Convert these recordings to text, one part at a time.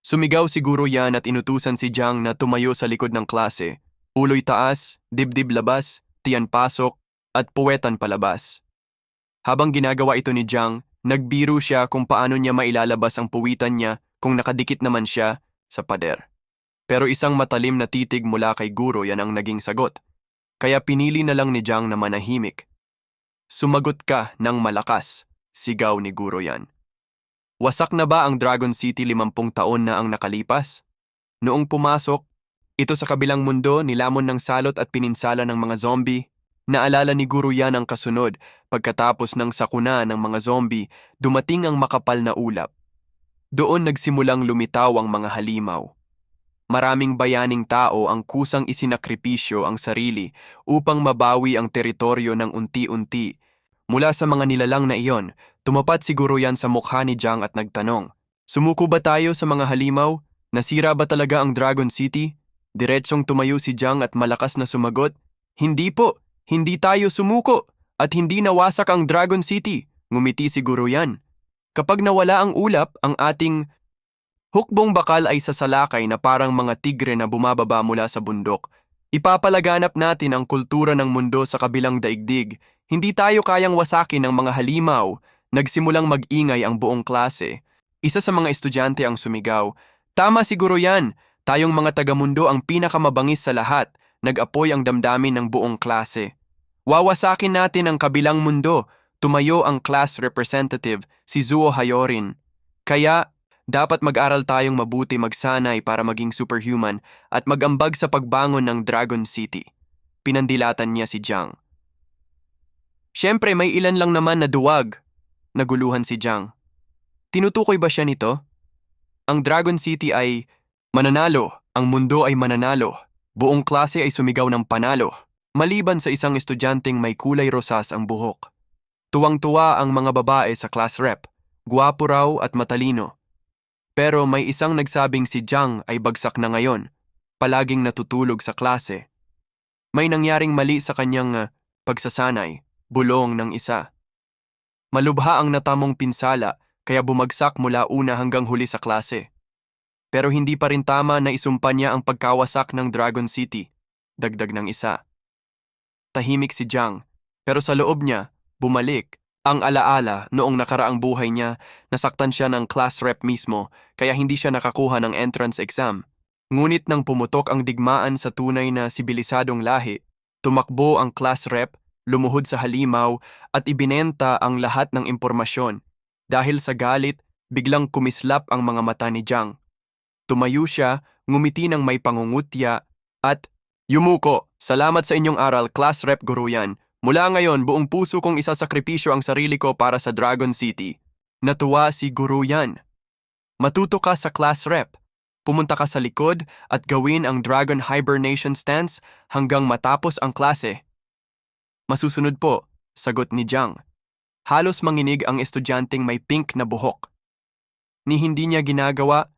Sumigaw siguro yan at inutusan si Jiang na tumayo sa likod ng klase. Ulo'y taas, dibdib labas, tiyan pasok, at puwetan palabas. Habang ginagawa ito ni Jiang, nagbiro siya kung paano niya mailalabas ang puwitan niya kung nakadikit naman siya sa pader. Pero isang matalim na titig mula kay guro yan ang naging sagot. Kaya pinili na lang ni Jiang na manahimik. Sumagot ka ng malakas, sigaw ni guro yan. Wasak na ba ang Dragon City 50 taon na ang nakalipas? Noong pumasok, ito sa kabilang mundo nilamon ng salot at pininsala ng mga zombie. Naalala ni guro yan ang kasunod, pagkatapos ng sakuna ng mga zombie, dumating ang makapal na ulap. Doon nagsimulang lumitaw ang mga halimaw. Maraming bayaning tao ang kusang isinakripisyo ang sarili upang mabawi ang teritoryo ng unti-unti. Mula sa mga nilalang na iyon, tumapat siguro yan sa mukha ni Jiang at nagtanong, "Sumuko ba tayo sa mga halimaw? Nasira ba talaga ang Dragon City?" Diretsong tumayo si Jiang at malakas na sumagot, "Hindi po, hindi tayo sumuko at hindi nawasak ang Dragon City." Ngumiti siguro yan. Kapag nawala ang ulap, ang ating hukbong bakal ay sasalakay na parang mga tigre na bumababa mula sa bundok. Ipapalaganap natin ang kultura ng mundo sa kabilang daigdig. Hindi tayo kayang wasakin ng mga halimaw. Nagsimulang mag-ingay ang buong klase. Isa sa mga estudyante ang sumigaw, "Tama siguro yan. Tayong mga taga-mundo ang pinakamabangis sa lahat." Nag-apoy ang damdamin ng buong klase. "Wawasakin natin ang kabilang mundo." Tumayo ang class representative, si Zuo Hayorin. "Kaya, dapat mag-aral tayong mabuti magsanay para maging superhuman at mag-ambag sa pagbangon ng Dragon City." Pinandilatan niya si Jiang. "Siyempre may ilan lang naman na duwag." Naguluhan si Jiang. Tinutukoy ba siya nito? Ang Dragon City ay mananalo, ang mundo ay mananalo. Buong klase ay sumigaw ng panalo, maliban sa isang estudyanteng may kulay rosas ang buhok. Tuwang-tuwa ang mga babae sa class rep, guwapo raw at matalino. Pero may isang nagsabing si Jiang ay bagsak na ngayon, palaging natutulog sa klase. May nangyaring mali sa kanyang pagsasanay, bulong ng isa. Malubha ang natamong pinsala kaya bumagsak mula una hanggang huli sa klase. Pero hindi pa rin tama na isumpa niya ang pagkawasak ng Dragon City, dagdag ng isa. Tahimik si Jiang, pero sa loob niya, bumalik ang alaala noong nakaraang buhay niya. Nasaktan siya ng class rep mismo kaya hindi siya nakakuha ng entrance exam. Ngunit nang pumutok ang digmaan sa tunay na sibilisadong lahi, tumakbo ang class rep, lumuhod sa halimaw at ibinenta ang lahat ng impormasyon. Dahil sa galit, biglang kumislap ang mga mata ni Jiang. Tumayo siya, ngumiti ng may pangungutya at, "Yumuko, salamat sa inyong aral, class rep guro yan. Mula ngayon, buong puso kong isasakripisyo ang sarili ko para sa Dragon City." Natuwa si guro yan. "Matuto ka sa class rep. Pumunta ka sa likod at gawin ang Dragon Hibernation stance hanggang matapos ang klase." "Masusunod po," sagot ni Jiang. Halos manginig ang estudyanteng may pink na buhok. Ni hindi niya ginagawa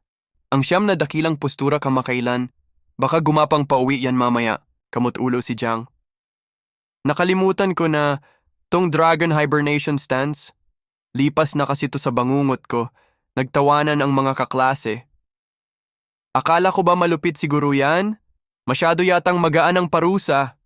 ang siyam na dakilang postura kamakailan. "Baka gumapang pauwi yan mamaya," kamut-ulo si Jiang. "Nakalimutan ko na tong Dragon Hibernation stance. Lipas na kasi to sa bangungot ko." Nagtawanan ang mga kaklase. "Akala ko ba malupit siguro yan? Masyado yatang magaan ang parusa."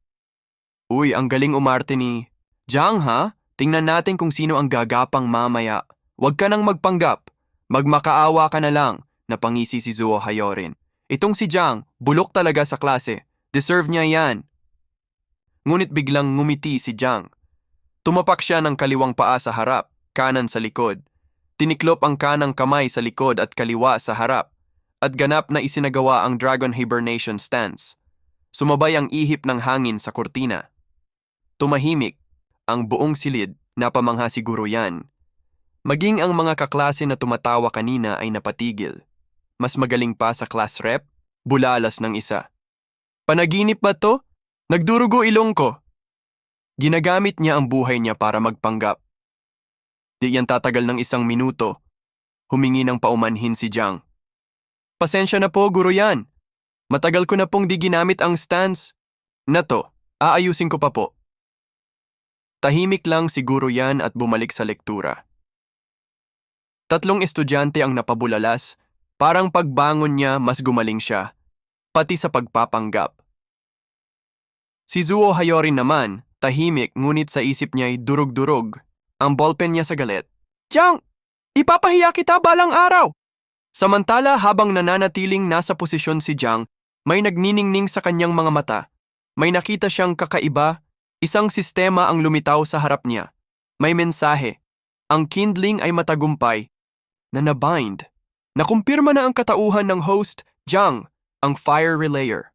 "Uy, ang galing umarte ni Jiang ha? Tingnan natin kung sino ang gagapang mamaya." "Huwag ka nang magpanggap. Magmakaawa ka na lang," napangisi si Zuo Hayorin. "Itong si Jiang, bulok talaga sa klase. Deserve niya yan." Ngunit biglang ngumiti si Jiang. Tumapak siya ng kaliwang paa sa harap, kanan sa likod. Tiniklop ang kanang kamay sa likod at kaliwa sa harap, at ganap na isinagawa ang Dragon Hibernation stance. Sumabay ang ihip ng hangin sa kurtina. Tumahimik ang buong silid, napamangha siguro yan. Maging ang mga kaklase na tumatawa kanina ay napatigil. Mas magaling pa sa class rep, bulalas ng isa. "Panaginip ba to? Nagdurugo ilong ko." Ginagamit niya ang buhay niya para magpanggap. Di yan tatagal ng 1 minuto. Humingi ng paumanhin si Jiang. "Pasensya na po, guro yan. Matagal ko na pong di ginamit ang stance. Na to, aayusin ko pa po." Tahimik lang siguro yan at bumalik sa lektura. 3 estudyante ang napabulalas, Parang pagbangon niya, mas gumaling siya, pati sa pagpapanggap. Si Zuo Hayorin naman, tahimik ngunit sa isip niya'y durog-durog. Ang ballpen niya sa galit. Jiang, ipapahiya kita balang araw! Samantala habang nananatiling nasa posisyon si Jiang, may nagniningning sa kanyang mga mata. May nakita siyang kakaiba, isang sistema ang lumitaw sa harap niya. May mensahe. Ang kindling ay matagumpay. Na nabind. Nakumpirma na ang katauhan ng host, Jiang, ang fire relayer.